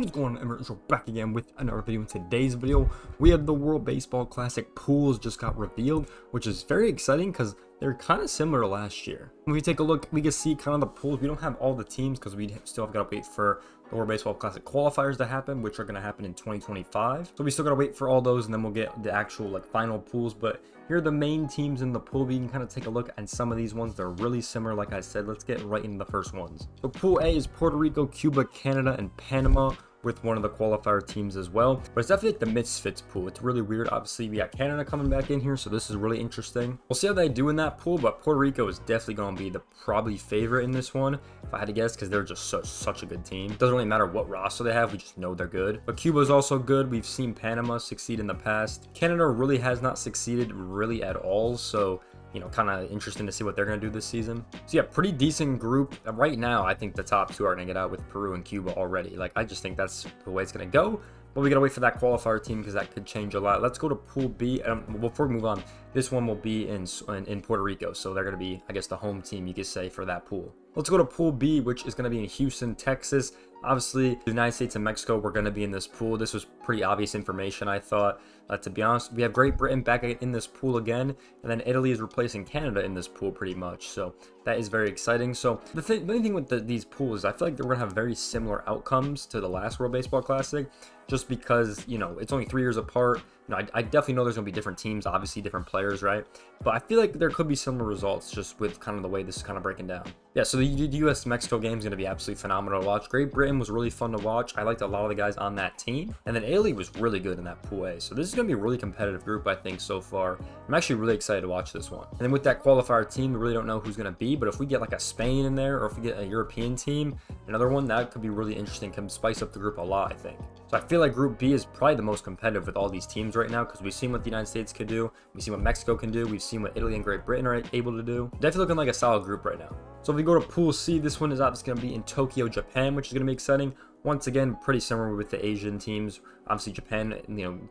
What's going on, Emirates? We're back again with another video. In today's video, we have the World Baseball Classic pools just got revealed, which is very exciting because they're kind of similar to last year. When we take a look, we can see kind of the pools. We don't have all the teams because we still have got to wait for the World Baseball Classic qualifiers to happen, which are going to happen in 2025. So we still got to wait for all those, and then we'll get the actual final pools. But here are the main teams in the pool. We can kind of take a look at some of these ones. They're really similar, like I said. Let's get right into the first ones. So Pool A is Puerto Rico, Cuba, Canada, and Panama, with one of the qualifier teams as well. But it's definitely like the misfits pool. It's really weird. Obviously, we got Canada coming back in here, so this is really interesting. We'll see how they do in that pool, but Puerto Rico is definitely going to be the probably favorite in this one, if I had to guess, because they're just such a good team. It doesn't really matter what roster they have, we just know they're good. But Cuba is also good. We've seen Panama succeed in the past. Canada really has not succeeded really at all, so kind of interesting to see what they're going to do this season. So yeah, pretty decent group. Right now, I think the top two are going to get out with Peru and Cuba already. I just think that's the way it's going to go. But we got to wait for that qualifier team because that could change a lot. Let's go to Pool B. Before we move on, this one will be in Puerto Rico. So they're going to be, I guess, the home team, you could say, for that pool. Let's go to Pool B, which is going to be in Houston, Texas. Obviously, the United States and Mexico were going to be in this pool. This was pretty obvious information, I thought. To be honest, we have Great Britain back in this pool again, and then Italy is replacing Canada in this pool pretty much. So that is very exciting. So the main thing with these pools, I feel like they're going to have very similar outcomes to the last World Baseball Classic, just because, it's only 3 years apart. I definitely know there's going to be different teams, obviously different players, right? But I feel like there could be similar results just with kind of the way this is kind of breaking down. Yeah, so the US-Mexico game is going to be absolutely phenomenal to watch. Great Britain was really fun to watch. I liked a lot of the guys on that team. And then Italy was really good in that Pool A. So this is going to be a really competitive group, I think, so far. I'm actually really excited to watch this one. And then with that qualifier team, we really don't know who's going to be. But if we get a Spain in there, or if we get a European team, another one, that could be really interesting. Can spice up the group a lot, I think. So I feel like Group B is probably the most competitive with all these teams right now, because we've seen what the United States could do. We've seen what Mexico can do. We've seen what Italy and Great Britain are able to do. Definitely looking like a solid group right now. So if we go to Pool C, this one is obviously going to be in Tokyo, Japan, which is going to be exciting. Once again, pretty similar with the Asian teams. Obviously, Japan,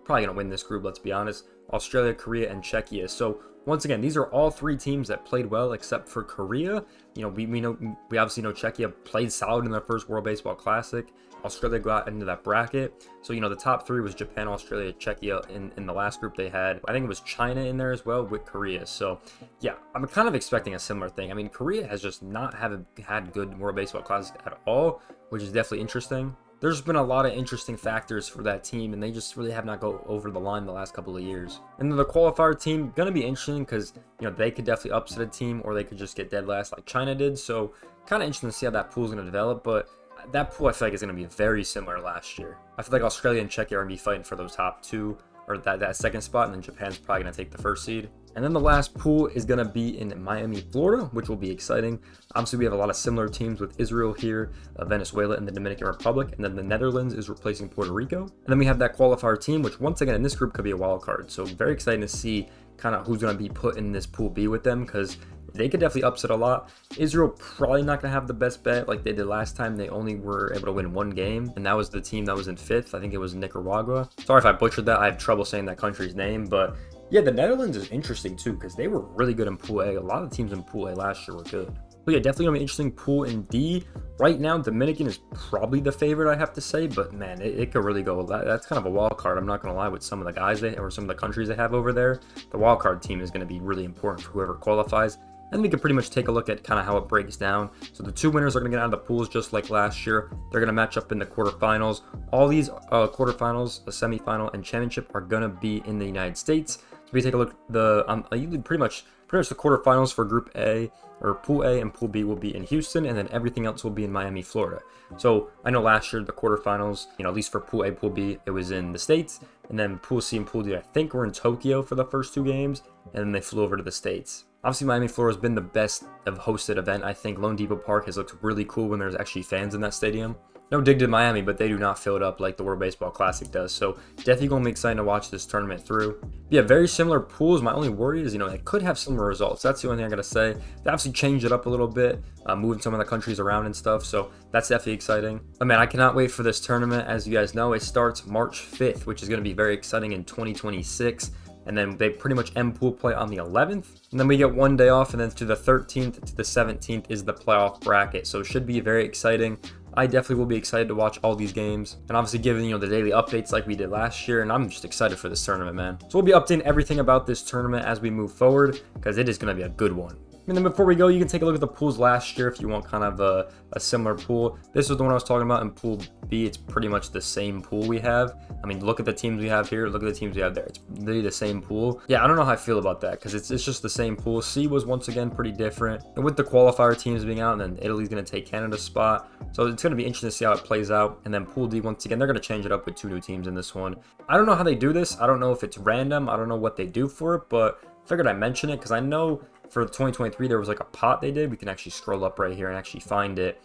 probably going to win this group, let's be honest. Australia, Korea, and Czechia. So once again, these are all three teams that played well, except for Korea. We obviously know Czechia played solid in their first World Baseball Classic. Australia got into that bracket. So, the top three was Japan, Australia, Czechia in the last group they had. I think it was China in there as well with Korea. So, yeah, I'm kind of expecting a similar thing. I mean, Korea has just not had good World Baseball Classic at all, which is definitely interesting. There's been a lot of interesting factors for that team, and they just really have not go over the line the last couple of years. And then the qualifier team, going to be interesting because, they could definitely upset a team, or they could just get dead last like China did. So, kind of interesting to see how that pool is going to develop, but that pool I feel like is going to be very similar to last year. I feel like Australia and Czechia are going to be fighting for those top two, or that second spot, and then Japan's probably going to take the first seed. And then the last pool is going to be in Miami, Florida, which will be exciting. Obviously, we have a lot of similar teams with Israel here, Venezuela, and the Dominican Republic. And then the Netherlands is replacing Puerto Rico. And then we have that qualifier team, which once again in this group could be a wild card. So very exciting to see kind of who's going to be put in this Pool B with them, because they could definitely upset a lot. Israel probably not going to have the best bet like they did last time. They only were able to win one game, and that was the team that was in 5th. I think it was Nicaragua. Sorry if I butchered that. I have trouble saying that country's name, but yeah, the Netherlands is interesting too, because they were really good in Pool A. A lot of the teams in Pool A last year were good. So yeah, definitely going to be interesting. Pool in D. Right now, Dominican is probably the favorite, I have to say, but man, it could really go. That's kind of a wild card. I'm not going to lie, with some of the guys or some of the countries they have over there. The wild card team is going to be really important for whoever qualifies. And we can pretty much take a look at kind of how it breaks down. So the two winners are going to get out of the pools just like last year. They're going to match up in the quarterfinals. All these quarterfinals, the semifinal, and championship are going to be in the United States. So we take a look, pretty much the quarterfinals for Group A, or Pool A and Pool B, will be in Houston, and then everything else will be in Miami, Florida. So I know last year the quarterfinals, at least for Pool A, Pool B, it was in the States, and then Pool C and Pool D, I think, were in Tokyo for the first two games, and then they flew over to the States. Obviously, Miami, Florida has been the best of hosted event. I think Lone Depot Park has looked really cool when there's actually fans in that stadium. No dig to Miami, but they do not fill it up like the World Baseball Classic does. So definitely going to be exciting to watch this tournament through. But yeah, very similar pools. My only worry is, they could have similar results. That's the only thing I got to say. They obviously changed it up a little bit, moving some of the countries around and stuff. So that's definitely exciting. But man, I cannot wait for this tournament. As you guys know, it starts March 5th, which is going to be very exciting in 2026. And then they pretty much end pool play on the 11th. And then we get one day off, and then to the 13th to the 17th is the playoff bracket. So it should be very exciting. I definitely will be excited to watch all these games, and obviously giving, you know, the daily updates like we did last year. And I'm just excited for this tournament, man. So we'll be updating everything about this tournament as we move forward, because it is going to be a good one. And then before we go, you can take a look at the pools last year if you want kind of a similar pool. This is the one I was talking about in Pool B. It's pretty much the same pool we have. I mean, look at the teams we have here. Look at the teams we have there. It's literally the same pool. Yeah, I don't know how I feel about that because it's just the same pool. C was once again pretty different. And with the qualifier teams being out, and then Italy's going to take Canada's spot. So it's going to be interesting to see how it plays out. And then Pool D, once again, they're going to change it up with 2 new teams in this one. I don't know how they do this. I don't know if it's random. I don't know what they do for it, but I figured I'd mention it because I know for 2023 there was like a pot they did. We can actually scroll up right here and actually find it.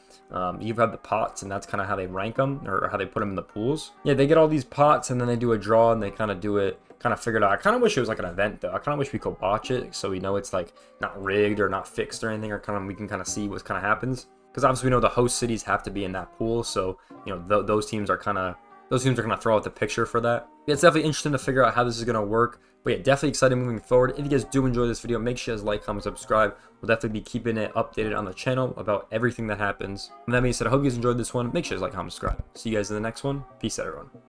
You have the pots, and that's kind of how they rank them, or how they put them in the pools. Yeah, they get all these pots, and then they do a draw, and they kind of do it, kind of figured out. I kind of wish it was like an event, though. I kind of wish we could watch it, so we know it's like not rigged or not fixed or anything, or kind of we can kind of see what kind of happens. Because obviously we know the host cities have to be in that pool, so you know those teams are kind of throw out the picture for that. Yeah, it's definitely interesting to figure out how this is going to work. But yeah, definitely excited moving forward. If you guys do enjoy this video, make sure you guys like, comment, subscribe. We'll definitely be keeping it updated on the channel about everything that happens. And that being said, I hope you guys enjoyed this one. Make sure you guys like, comment, subscribe. See you guys in the next one. Peace out, everyone.